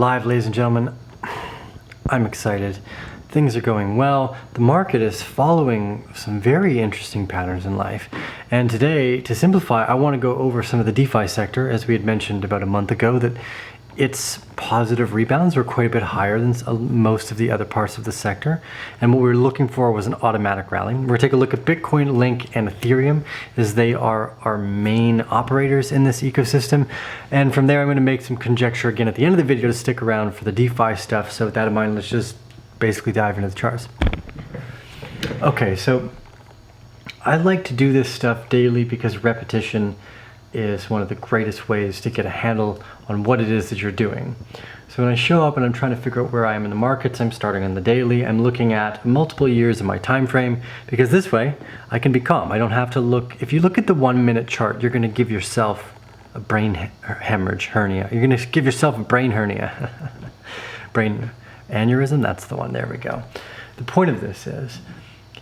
live, ladies and gentlemen. I'm excited. Things are going well. The market is following some very interesting patterns in life. And today, to simplify, I want to go over some of the DeFi sector, as we had mentioned about a month ago, that its positive rebounds were quite a bit higher than most of the other parts of the sector. And what we were looking for was an automatic rally. We're going to take a look at Bitcoin, Link, and Ethereum, as they are our main operators in this ecosystem. And from there, I'm going to make some conjecture again at the end of the video to stick around for the DeFi stuff. So with that in mind, let's just basically dive into the charts. Okay, so I like to do this stuff daily because repetition is one of the greatest ways to get a handle on what it is that you're doing. So when I show up and I'm trying to figure out where I am in the markets, I'm starting on the daily. I'm looking at multiple years in my time frame, because this way I can be calm. I don't have to look. If you look at the 1 minute chart, you're going to give yourself a brain hemorrhage hernia. You're going to give yourself a brain hernia. Brain aneurysm, that's the one. There we go. The point of this is,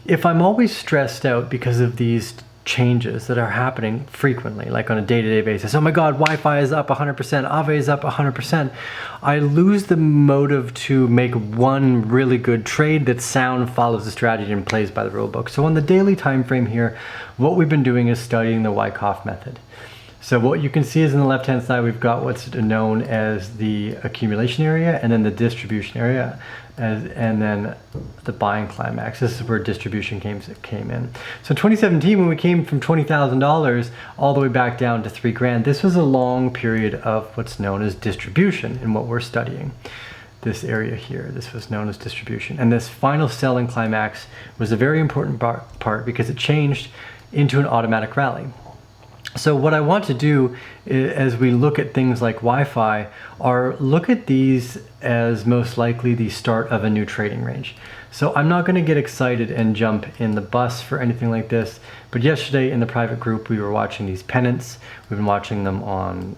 if I'm always stressed out because of these changes that are happening frequently, like on a day-to-day basis, oh my god, Wi-Fi is up 100%, Aave is up 100%, I lose the motive to make one really good trade that's sound, follows the strategy, and plays by the rule book. So on the daily time frame here, what we've been doing is studying the Wyckoff method. So what you can see is in the left-hand side, we've got what's known as the accumulation area, and then the distribution area, and then the buying climax. This is where distribution came in. So in 2017, when we came from $20,000 all the way back down to $3 grand, this was a long period of what's known as distribution in what we're studying. This area here, this was known as distribution. And this final selling climax was a very important part because it changed into an automatic rally. So what I want to do as we look at things like Wi-Fi are look at these as most likely the start of a new trading range. So I'm not going to get excited and jump in the bus for anything like this, but yesterday in the private group we were watching these pennants. We've been watching them on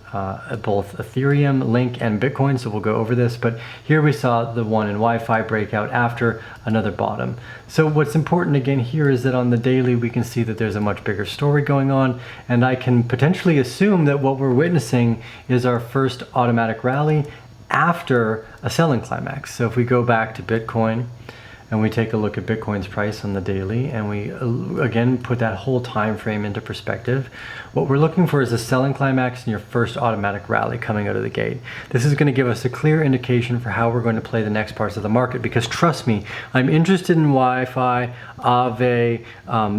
both Ethereum, Link, and Bitcoin, so we'll go over this, but here we saw the one in Wi-Fi breakout after another bottom. So what's important again here is that on the daily we can see that there's a much bigger story going on, and I can potentially assume that what we're witnessing is our first automatic rally after a selling climax. So if we go back to Bitcoin and we take a look at Bitcoin's price on the daily, and we again put that whole time frame into perspective, what we're looking for is a selling climax and your first automatic rally coming out of the gate. This is going to give us a clear indication for how we're going to play the next parts of the market, because trust me, I'm interested in Wi-Fi, Aave,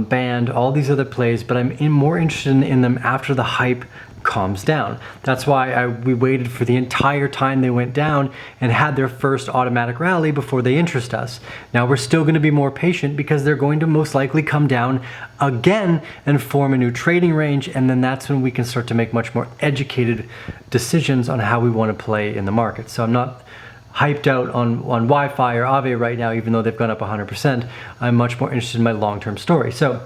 Band, all these other plays, but I'm more interested in them after the hype calms down. That's why we waited for the entire time they went down and had their first automatic rally before they interest us. Now we're still going to be more patient because they're going to most likely come down again and form a new trading range, and then that's when we can start to make much more educated decisions on how we want to play in the market. So I'm not hyped out on Wi-Fi or Aave right now, even though they've gone up 100%. I'm much more interested in my long-term story. So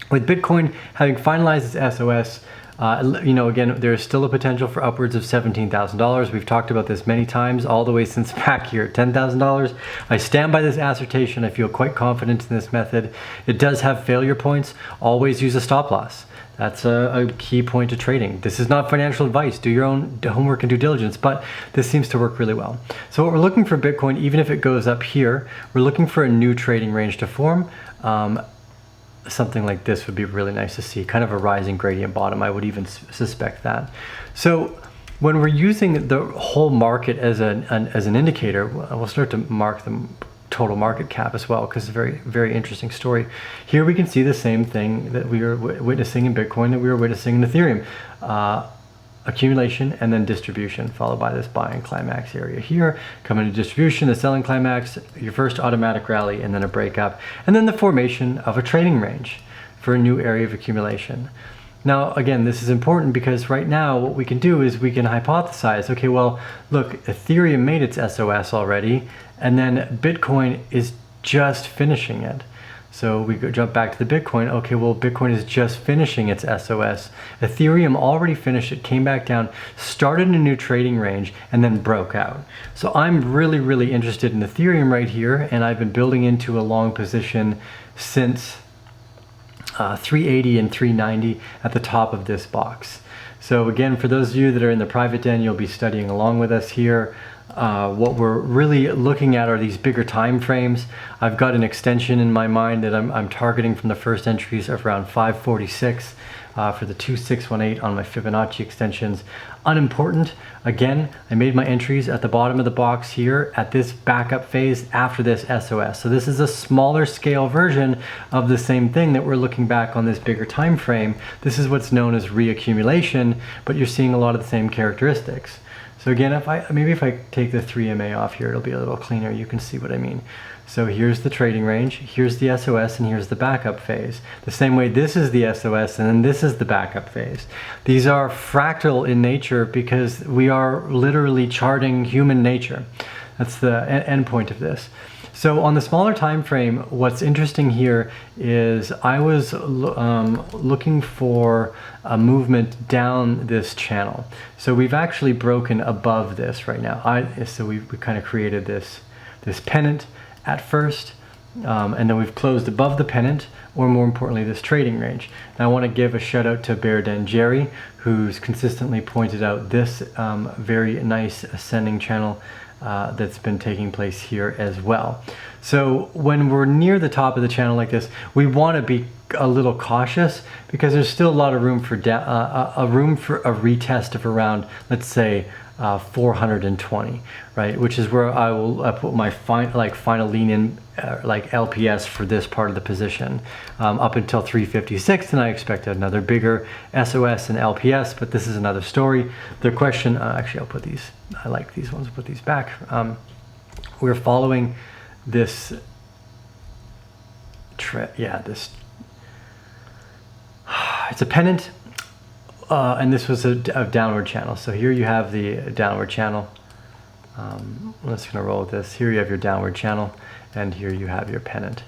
with Bitcoin having finalized its SOS, you know, again, there is still a potential for upwards of $17,000. We've talked about this many times, all the way since back here at $10,000. I stand by this assertion. I feel quite confident in this method. It does have failure points. Always use a stop loss. That's a key point to trading. This is not financial advice. Do your own homework and due diligence, but this seems to work really well. So what we're looking for Bitcoin, even if it goes up here, we're looking for a new trading range to form. Something like this would be really nice to see, kind of a rising gradient bottom. I would even suspect that. So when we're using the whole market as an indicator, we'll start to mark the total market cap as well, because it's a very, very interesting story. Here we can see the same thing that we were witnessing in Bitcoin that we were witnessing in Ethereum. Accumulation and then distribution, followed by this buying climax area here. Coming to distribution, the selling climax, your first automatic rally, and then a breakup, and then the formation of a trading range for a new area of accumulation. Now, again, this is important because right now what we can do is we can hypothesize, okay, well, look, Ethereum made its SOS already, and then Bitcoin is just finishing it. So we go jump back to the Bitcoin. Okay, well, Bitcoin is just finishing its SOS. Ethereum already finished it, came back down, started a new trading range, and then broke out. So I'm really, really interested in Ethereum right here, and I've been building into a long position since 380 and 390 at the top of this box. So again, for those of you that are in the private den, you'll be studying along with us here. What we're really looking at are these bigger time frames. I've got an extension in my mind that I'm targeting from the first entries of around 546 for the 2618 on my Fibonacci extensions. Unimportant. Again, I made my entries at the bottom of the box here at this backup phase after this SOS. So this is a smaller scale version of the same thing that we're looking back on this bigger time frame. This is what's known as reaccumulation, but you're seeing a lot of the same characteristics. So again, if I take the 3MA off here, it'll be a little cleaner. You can see what I mean. So here's the trading range, here's the SOS, and here's the backup phase. The same way this is the SOS, and then this is the backup phase. These are fractal in nature because we are literally charting human nature. That's the end point of this. So on the smaller time frame, what's interesting here is I was looking for a movement down this channel. So we've actually broken above this right now. So we kind of created this pennant at first, and then we've closed above the pennant, or more importantly, this trading range. Now I want to give a shout out to Bear Jerry, who's consistently pointed out this very nice ascending channel that's been taking place here as well. So when we're near the top of the channel like this, we want to be a little cautious because there's still a lot of room for a retest of around, let's say, 420, right? Which is where I will put my final lean in like LPS for this part of the position up until 356, and I expect another bigger SOS and LPS, but this is another story. The question, actually I'll put these, I like these ones, put these back. We're following this, it's a pennant. And this was a downward channel. So here you have the downward channel. I'm just going to roll with this. Here you have your downward channel, and here you have your pennant.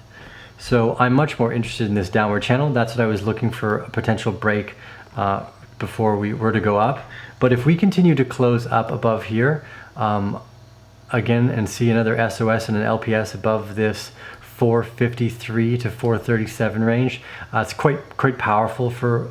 So I'm much more interested in this downward channel. That's what I was looking for, a potential break before we were to go up. But if we continue to close up above here, again, and see another SOS and an LPS above this 453 to 437 range, it's quite powerful for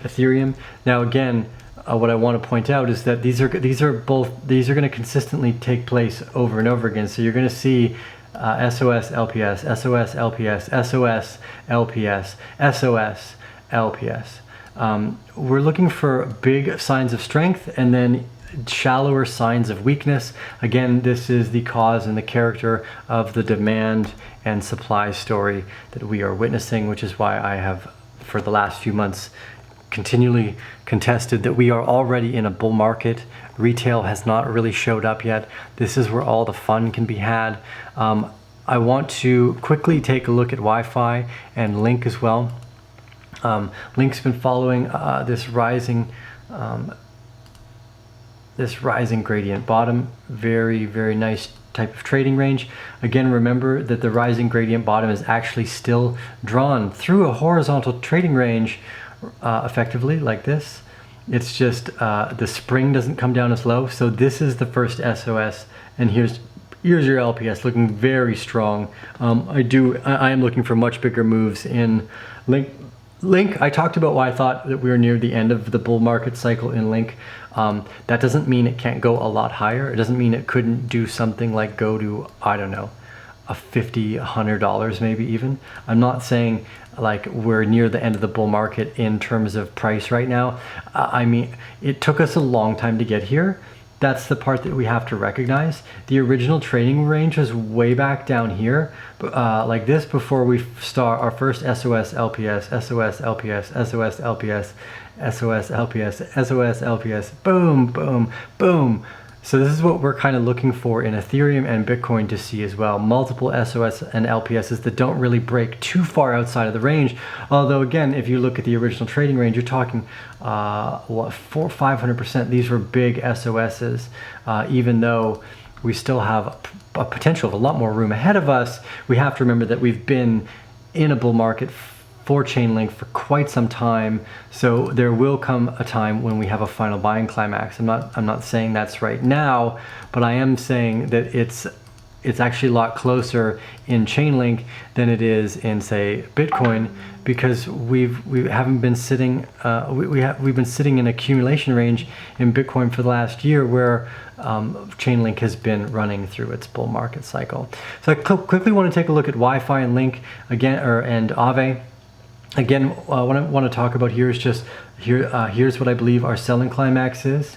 Ethereum. Now again, what I want to point out is that these are going to consistently take place over and over again. So you're going to see SOS LPS, SOS LPS, SOS LPS, SOS LPS. We're looking for big signs of strength and then shallower signs of weakness. Again, this is the cause and the character of the demand and supply story that we are witnessing, which is why I have, for the last few months, continually contested that we are already in a bull market. Retail has not really showed up yet. This is where all the fun can be had. I want to quickly take a look at Yfi and Link as well. Link's been following this rising gradient bottom. Very nice type of trading range. Again, remember that the rising gradient bottom is actually still drawn through a horizontal trading range effectively like this. It's just the spring doesn't come down as low. So this is the first SOS, and here's your LPS looking very strong. I am looking for much bigger moves in Link. I talked about why I thought that we were near the end of the bull market cycle in Link. That doesn't mean it can't go a lot higher. It doesn't mean it couldn't do something like go to, I don't know, a $50, $100 maybe even. I'm not saying like we're near the end of the bull market in terms of price right now. I mean, it took us a long time to get here. That's the part that we have to recognize. The original trading range was way back down here, like this, before we start our first SOS LPS, SOS LPS, SOS LPS, SOS LPS, SOS LPS, boom, boom, boom. So this is what we're kind of looking for in Ethereum and Bitcoin to see as well. Multiple SOS and LPSs that don't really break too far outside of the range. Although again, if you look at the original trading range, you're talking 500%. These were big SOSs, even though we still have a potential of a lot more room ahead of us. We have to remember that we've been in a bull market for Chainlink for quite some time, so there will come a time when we have a final buying climax. I'm not saying that's right now, but I am saying that it's it's actually a lot closer in Chainlink than it is in, say, Bitcoin, because we've been sitting in accumulation range in Bitcoin for the last year, where Chainlink has been running through its bull market cycle. So I quickly want to take a look at Yfi and Link again, and Aave. Again, what I want to talk about here is just here's what I believe our selling climax is.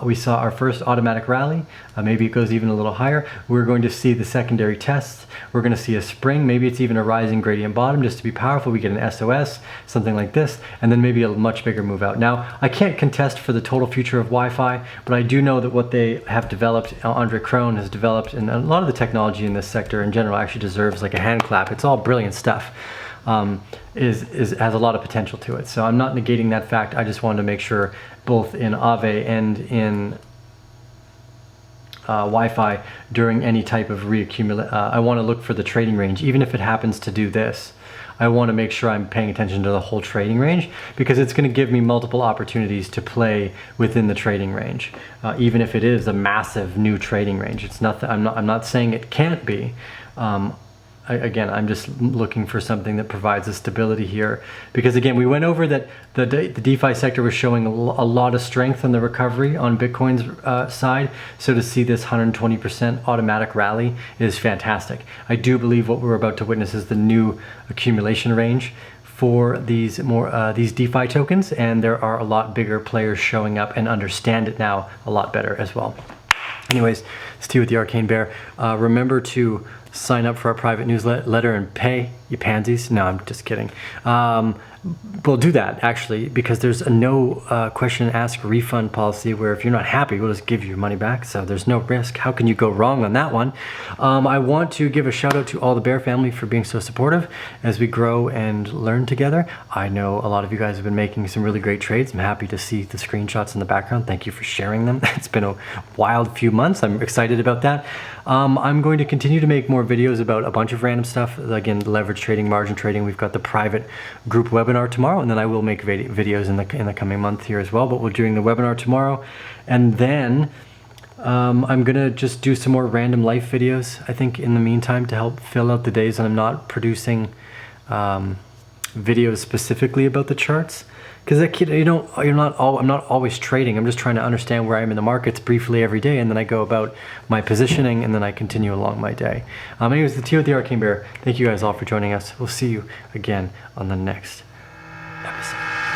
We saw our first automatic rally. Maybe it goes even a little higher. We're going to see the secondary tests. We're going to see a spring. Maybe it's even a rising gradient bottom just to be powerful. We get an SOS, something like this, and then maybe a much bigger move out. Now, I can't contest for the total future of Yfi, but I do know that what they have developed, Andre Krohn has developed, and a lot of the technology in this sector in general actually deserves like a hand clap. It's all brilliant stuff. Has a lot of potential to it. So I'm not negating that fact. I just wanted to make sure both in Aave and in Yfi during any type of reaccumulate, I want to look for the trading range, even if it happens to do this. I want to make sure I'm paying attention to the whole trading range, because it's going to give me multiple opportunities to play within the trading range, even if it is a massive new trading range. It's nothing. I'm not saying it can't be. Again, I'm just looking for something that provides a stability here, because again, we went over that the DeFi sector was showing a lot of strength in the recovery on Bitcoin's side. So to see this 120% automatic rally is fantastic. I do believe what we're about to witness is the new accumulation range for these DeFi tokens, and there are a lot bigger players showing up and understand it now a lot better as well. Anyways, Steve with the Arcane Bear. Remember to sign up for our private newsletter and pay, you pansies. No, I'm just kidding. We'll do that actually, because there's a no question ask refund policy, where if you're not happy, we'll just give you your money back. So there's no risk. How can you go wrong on that one? I want to give a shout out to all the Bear family for being so supportive as we grow and learn together. I know a lot of you guys have been making some really great trades. I'm happy to see the screenshots in the background. Thank you for sharing them. It's been a wild few months. I'm excited about that. I'm going to continue to make more videos about a bunch of random stuff. Again, leverage trading, margin trading. We've got the private group webinar tomorrow, and then I will make videos in the coming month here as well, but we're doing the webinar tomorrow. And then I'm gonna just do some more random life videos, I think, in the meantime, to help fill out the days when I'm not producing videos specifically about the charts. Because I'm not always trading. I'm just trying to understand where I am in the markets briefly every day, and then I go about my positioning, and then I continue along my day. Anyways, the Tea with the Arcane Bear. Thank you guys all for joining us. We'll see you again on the next episode.